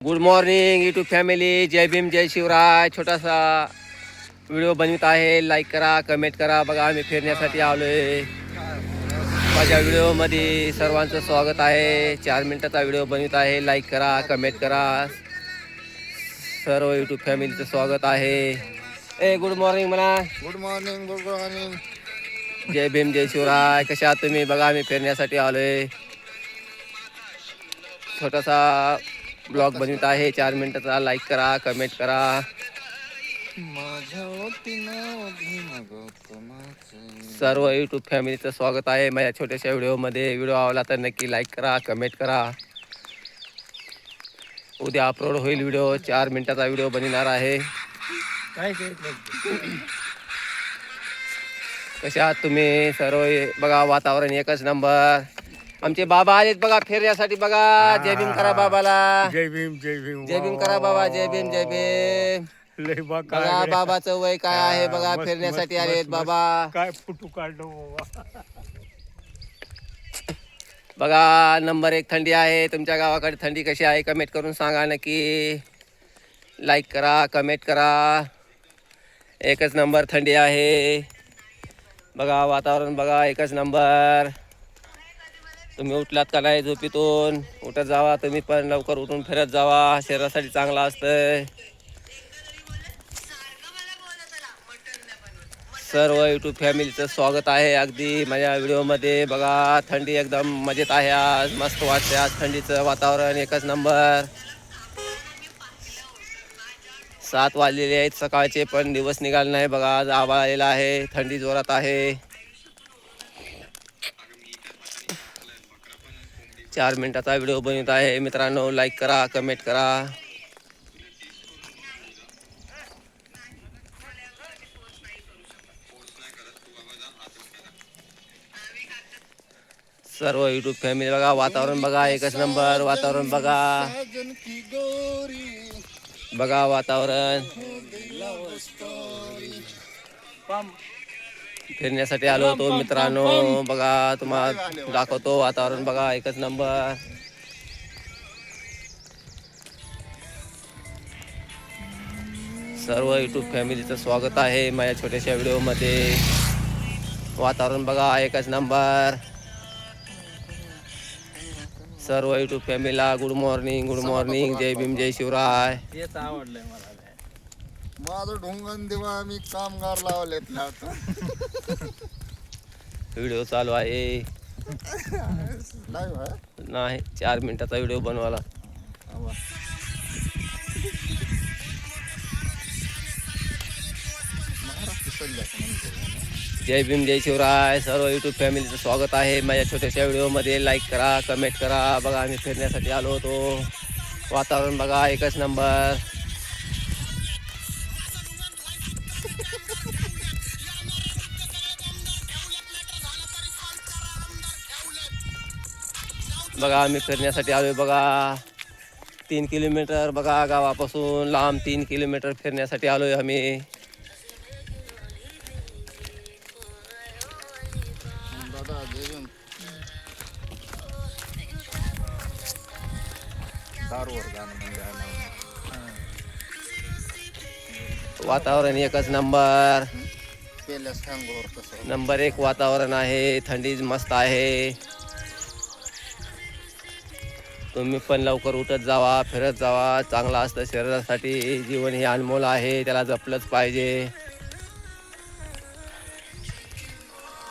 Good morning YouTube family. जय भीम जय शिवराय. छोटासा व्हिडिओ बनवित आहे. लाईक करा, कमेंट करा. बघा आम्ही फिरण्यासाठी आलो आहे. माझ्या व्हिडिओमध्ये सर्वांचं स्वागत आहे. 4 मिनिटाचा व्हिडिओ बनवित आहे. लाईक करा, कमेंट करा. सर्व यूट्यूब फॅमिलीचं स्वागत आहे. गुड मॉर्निंग म्हणा. Good morning. Good morning. जय भीम जय शिवराय. कशा आहात तुम्ही? बघा आम्ही फिरण्यासाठी आलो आहे. छोटासा ब्लॉग बनवित आहे. 4 मिनिटाचा. लाईक करा, कमेंट करा. सर्व यूट्यूब फॅमिलीचं स्वागत आहे माझ्या छोट्याशा व्हिडिओमध्ये. व्हिडिओ आवडला तर नक्की लाईक करा, कमेंट करा. उद्या अपलोड होईल व्हिडिओ. 4 मिनिटाचा व्हिडिओ बनवणार आहे. कशा आहात तुम्ही सर्व? बघा वातावरण एकच नंबर. आमचे बाबा आलेत बघा फिरण्यासाठी. बघा जय भीम करा बाबाला. जय भीम जय भीम. जय भीम करा बाबा. जय भीम जय भीम. बघा बाबाचं वय काय आहे बघा. फिरण्यासाठी आलेत बाबा. काय फोटो काढलो बाबा. बघा नंबर 1 थंडी आहे. तुमच्या गावाकडे थंडी कशी आहे कमेंट करून सांगा नक्की. लाईक करा, कमेंट करा. एकच नंबर थंडी आहे. बघा वातावरण बघा एकच नंबर. तुम्ही उठलात का नाही झोपीतून? उठत जावा तुम्ही पण. लवकर उठून फिरत जावा. शरीरासाठी चांगलं असतंय. सर्व यूट्यूब फॅमिलीचं स्वागत आहे अगदी माझ्या व्हिडिओमध्ये. बघा थंडी एकदम मजेत आहे आज. मस्त वाटते आज. थंडीचं वातावरण एकच नंबर. 7 वाजलेले आहेत सकाळचे पण दिवस निघाला नाही. बघा आज आभाळ आलेला आहे. थंडी जोरात आहे. 4 मिनिटाचा व्हिडिओ बनवत आहे मित्रांनो. लाईक करा, कमेंट करा. सर्व यूट्यूब फॅमिली बघा वातावरण बघा एकच नंबर. वातावरण बघा. बघा वातावरण. फिरण्यासाठी आलो होतो मित्रांनो. बघा तुम्हाला दाखवतो वातावरण बघा एकच नंबर. सर्व यूट्यूब फॅमिलीचं स्वागत आहे माझ्या छोट्याशा व्हिडिओमध्ये. वातावरण बघा एकच नंबर. सर्व यूट्यूब फॅमिलीला गुड मॉर्निंग. Good morning. जय भीम जय शिवराय. तेच आवडलंय मला. माझं ढोंगण देवा मी कामगार लावलेत ना आता. व्हिडिओ चालू आहे. लाईव्ह आहे. नाही 4 मिनिटाचा व्हिडिओ बनवायला. जय भीम जय शिवराय. सर्व यूट्यूब फॅमिलीचं स्वागत आहे माझ्या छोट्याशा व्हिडिओमध्ये. लाईक करा, कमेंट करा. बघा आम्ही फिरण्यासाठी आलो होतो. वातावरण बघा एकच नंबर. बघा आम्ही फिरण्यासाठी आलोय. बघा 3 किलोमीटर बघा गावापासून लांब 3 किलोमीटर फिरण्यासाठी आलोय आम्ही. दादा जय भीम. दारूवर गाणं वातावरण एकच नंबर. केल्यास सांगोवर कसं. नंबर 1 वातावरण आहे. थंडी मस्त आहे. तुम्ही पण लवकर उठत जावा, फिरत जावा. चांगलं असतं शरीरासाठी. जीवन हे अनमोल आहे. त्याला जपलंच पाहिजे.